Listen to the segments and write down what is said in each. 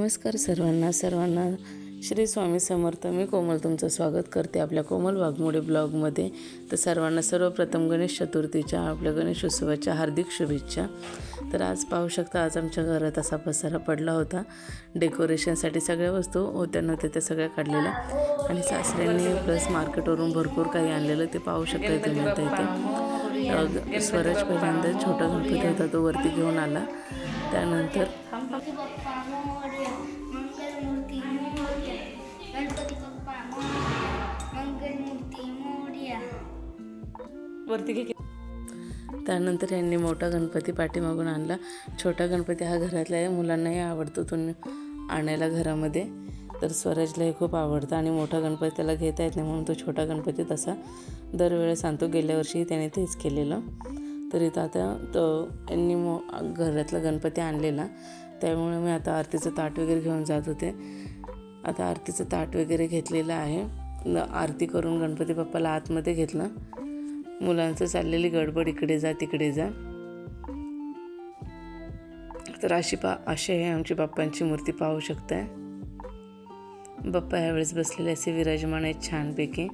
नमस्कार सर्वांना श्री स्वामी समर्थ। मी कोमल तुमचं स्वागत करते आपल्या कोमल वाघमोडे ब्लॉगमध्ये। तर सर्वांना सर्वप्रथम गणेश चतुर्थीच्या आपल्या गणेश उत्सवाच्या हार्दिक शुभेच्छा। तर आज पाहू शकता, आज आमच्या घरात असा पसारा पडला होता। डेकोरेशनसाठी सगळ्या वस्तू होत्या नव्हत्या त्या सगळ्या काढलेल्या आणि सासऱ्यांनी प्लस मार्केटवरून भरपूर काही आणलेलं ते पाहू शकता तुम्ही आता इथे। स्वराज पहिल्यांदा छोटा गणपती होता तो वरती घेऊन आला, त्यानंतर त्यानंतर यांनी मोठा गणपती पाठीमागून आणला। छोटा गणपती हा घरातला आहे, मुलांनाही आवडतो तो आणायला घरामध्ये। तर स्वराजलाही खूप आवडतं आणि मोठा गणपती त्याला घेता येत नाही म्हणून तो छोटा गणपती तसा दरवेळेस आणतो। गेल्या वर्षी त्याने तेच केलेलं। तर इथं आता तो यांनी घरातला गणपती आणलेला, त्यामुळे मी आता आरतीचं ताट वगैरे घेऊन जात होते। आता आरतीचं ताट वगैरे घेतलेलं आहे, आरती करून गणपती बाप्पाला आतमध्ये घेतलं। मुलांचं चाललेली गडबड, इकडे जा तिकडे जा। तर अशी आहे आमची बाप्पांची मूर्ती पाहू शकताय। बाप्पा यावेळेस बसलेले असे विराजमान आहेत छानपैकी।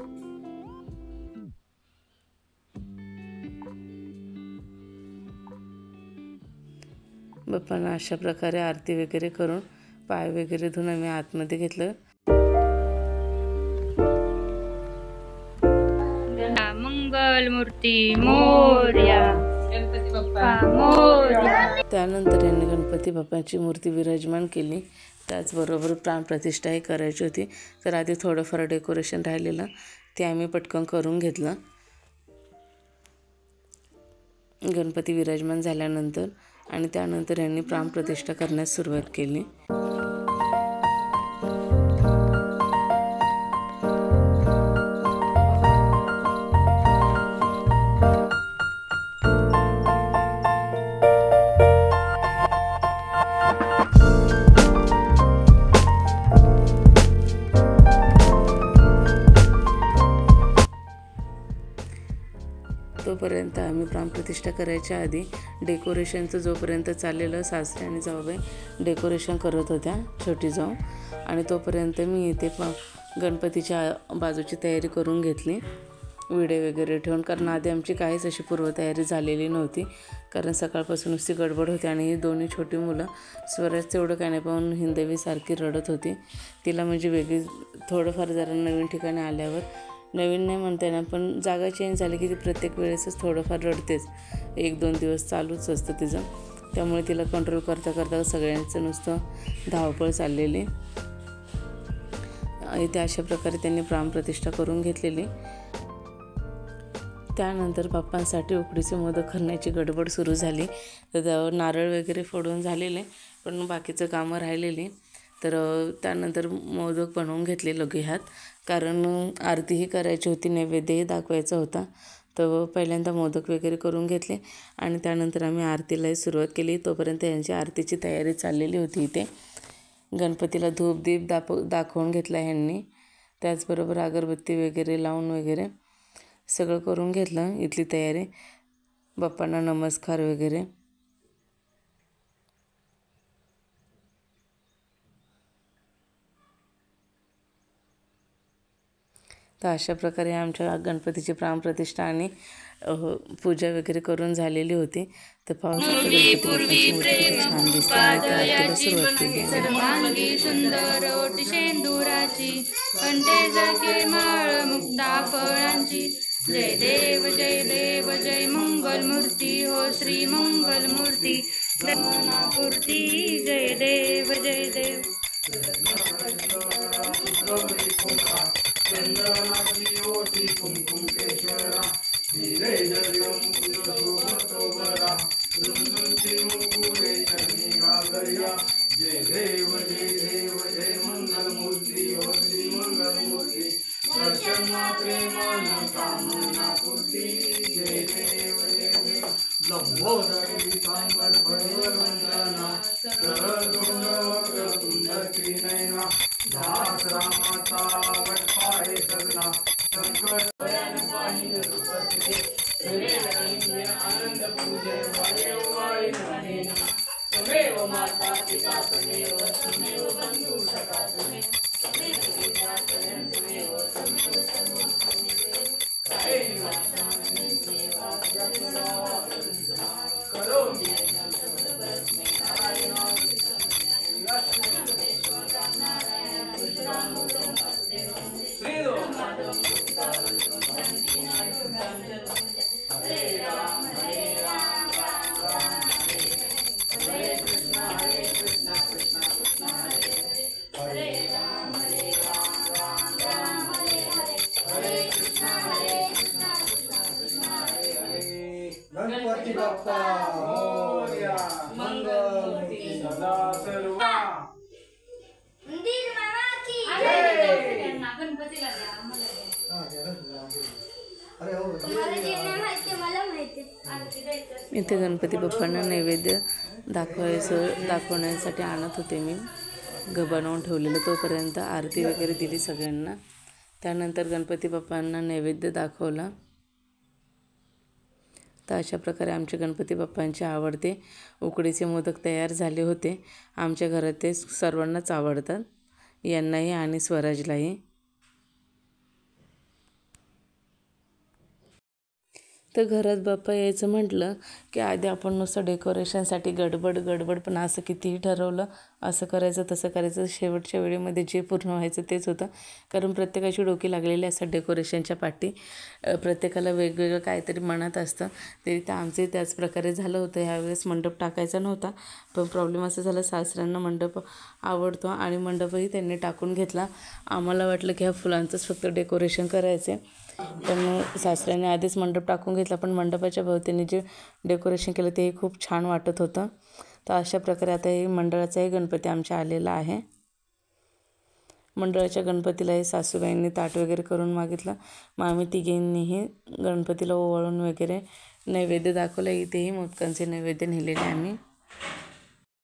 बाप्पांना अशा प्रकारे आरती वगैरे करून पाय वगैरे धुवून आम्ही आतमध्ये घेतलं। मंगल मूर्ती मोरया, गणपती बाप्पा मोरया। त्यानंतर यांनी गणपती बाप्पांची मूर्ती विराजमान केली। त्याचबरोबर प्राणप्रतिष्ठाही करायची होती, तर आधी थोडंफार डेकोरेशन राहिलेलं ते आम्ही पटकन करून घेतलं। गणपती विराजमान झाल्यानंतर आणि त्यानंतर यांनी प्राणप्रतिष्ठा करण्यास सुरुवात केली। तोपर्यंत आम्ही प्राणप्रतिष्ठा करायच्या आधी डेकोरेशनचं जोपर्यंत चाललेलं, सासरे आणि जाऊबाई डेकोरेशन करत होत्या छोटी जाऊ, आणि तोपर्यंत मी इथे गणपतीच्या बाजूची तयारी करून घेतली विडे वगैरे ठेवून। कारण आधी आमची काहीच अशी पूर्वतयारी झालेली नव्हती, कारण सकाळपासून नुसती गडबड होती। आणि ही दोन्ही छोटी मुलं स्वराज तेवढं काय नाही पाहून हिंदवीसारखी रडत होती। तिला म्हणजे वेगळी थोडंफार जरा नवीन ठिकाणी आल्यावर, नवीन नाही म्हणता येणार पण जागा चेंज झाली की ती प्रत्येक वेळेसच थोडंफार रडतेच, 1-2 दिवस चालूच असतं तिचं। त्यामुळे तिला कंट्रोल करता करता सगळ्यांचं नुसतं धावपळ चाललेली। इथे अशा प्रकारे त्यांनी प्राणप्रतिष्ठा करून घेतलेली। त्यानंतर बाप्पांसाठी उकडीचे मोदक करण्याची गडबड सुरू झाली। तर त्यावर नारळ वगैरे फोडून झालेले, पण बाकीचं कामं राहिलेली। तर त्यानंतर मोदक बनवून घेतले लगे हात, कारण आरतीही करायची होती, नैवेद्यही दाखवायचा होता। तर पहिल्यांदा मोदक वगैरे करून घेतले आणि त्यानंतर आम्ही आरतीलाही सुरुवात केली। तोपर्यंत यांची आरतीची तयारी चाललेली होती इथे। गणपतीला धूप दीप दाखवून घेतला ह्यांनी, त्याचबरोबर अगरबत्ती वगैरे लावून वगैरे सगळं करून घेतलं इथली तयारी। बाप्पांना नमस्कार वगैरे। तर अशा प्रकारे आमच्या गणपतीची प्राणप्रतिष्ठा आणि पूजा वगैरे करून झालेली होती। तर पाहू शकतो गणपती बाप्पांची मूर्ती किती छान दिसते आणि आरतीला सुरुवात केली। सर्वांगी सुंदर ओटी शेंदुराची, कंठे जळके माळ मुक्ता फळांची। जय देव जय देव जय मंगल मूर्ती, हो श्री मंगल मूर्ती गणापूर्ती। जय देव जय देव। गणपती बाप्पा मोरया, मंगलमूर्ती सदा सर्वा. इथे गणपती बाप्पांना नैवेद्य दाखवण्यासाठी आणत होते मी बनवून ठेवलेलं. तोपर्यंत आरती वगैरे दिली सगळ्यांना. त्यानंतर गणपती बाप्पांना नैवेद्य दाखवला. तर अशा प्रकारे आमचे गणपती बाप्पांचे आवडते उकडीचे मोदक तयार झाले होते. आमच्या घरात ते सर्वांनाच आवडतात, यांनाही आणि स्वराजलाही. तर घरात बाप्पा यायचं म्हटलं की आधी आपण नुसतं डेकोरेशनसाठी गडबड पण असं कितीही ठरवलं असं करायचं तसं करायचं, शेवटच्या वेळेमध्ये जे पूर्ण व्हायचं तेच होतं. कारण प्रत्येकाची डोकी लागलेली असतात डेकोरेशनच्या पाठी. प्रत्येकाला वेगवेगळं काहीतरी मनात असतं. तरी तर आमचे त्याच प्रकारे झालं होतं. ह्यावेळेस मंडप टाकायचा नव्हता, पण प्रॉब्लेम असं झाला सासऱ्यांना मंडप आवडतो आणि मंडपही त्यांनी टाकून घेतला. आम्हाला वाटलं की ह्या फुलांचंच फक्त डेकोरेशन करायचं आहे, पण सासऱ्याने आधीच मंडप टाकून घेतला. पण मंडपाच्या भोवतीने जे डेकोरेशन केलं तेही खूप छान वाटत होतं. तर अशा प्रकारे आता हे मंडळाचाही गणपती आमच्या आलेला आहे. मंडळाच्या गणपतीलाही सासूबाईंनी ताट वगैरे करून मागितलं. मग आम्ही तिघींनीही गणपतीला ओवाळून वगैरे नैवेद्य दाखवलं. इथेही मोदकांचे नैवेद्य नेलेले आम्ही.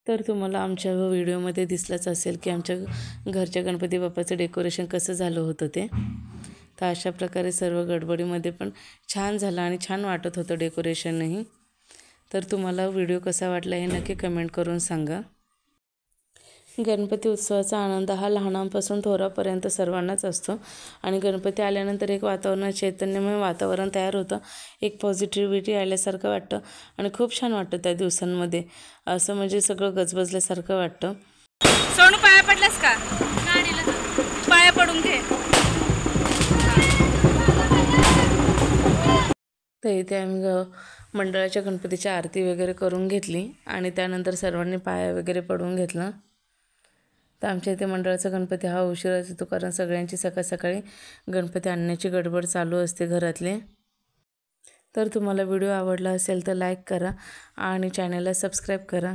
तर तुम्हाला आमच्या व्हिडिओमध्ये दिसलंच असेल की आमच्या घरच्या गणपती बाप्पाचं डेकोरेशन कसं झालं होतं ते. तर अशा प्रकारे सर्व गडबडीमध्ये पण छान झालं आणि छान वाटत होतं डेकोरेशनही. तर तुम्हाला व्हिडिओ कसा वाटला हे नक्की कमेंट करून सांगा. गणपती उत्सवाचा आनंद हा लहानांपासून थोरापर्यंत सर्वांनाच असतो आणि गणपती आल्यानंतर एक वातावरणात चैतन्यमय वातावरण तयार होतं. एक पॉझिटिव्हिटी आल्यासारखं वाटतं आणि खूप छान वाटतं त्या दिवसांमध्ये. असं म्हणजे सगळं गजबजल्यासारखं वाटतं. सोनू पाया पडलास का? गाडीला पाया पडून घे. तर इथे आम्ही मंडळाच्या गणपतीची आरती वगैरे करून घेतली आणि त्यानंतर सर्वांनी पाया वगैरे पडून घेतला. तर आमच्या इथे मंडळाचा गणपती हा उशिराच येतो, कारण सगळ्यांची सकाळी गणपती आणण्याची गडबड चालू असते घरातले. तर तुम्हाला व्हिडिओ आवडला असेल तर लाईक करा आणि चॅनलला सबस्क्राईब करा.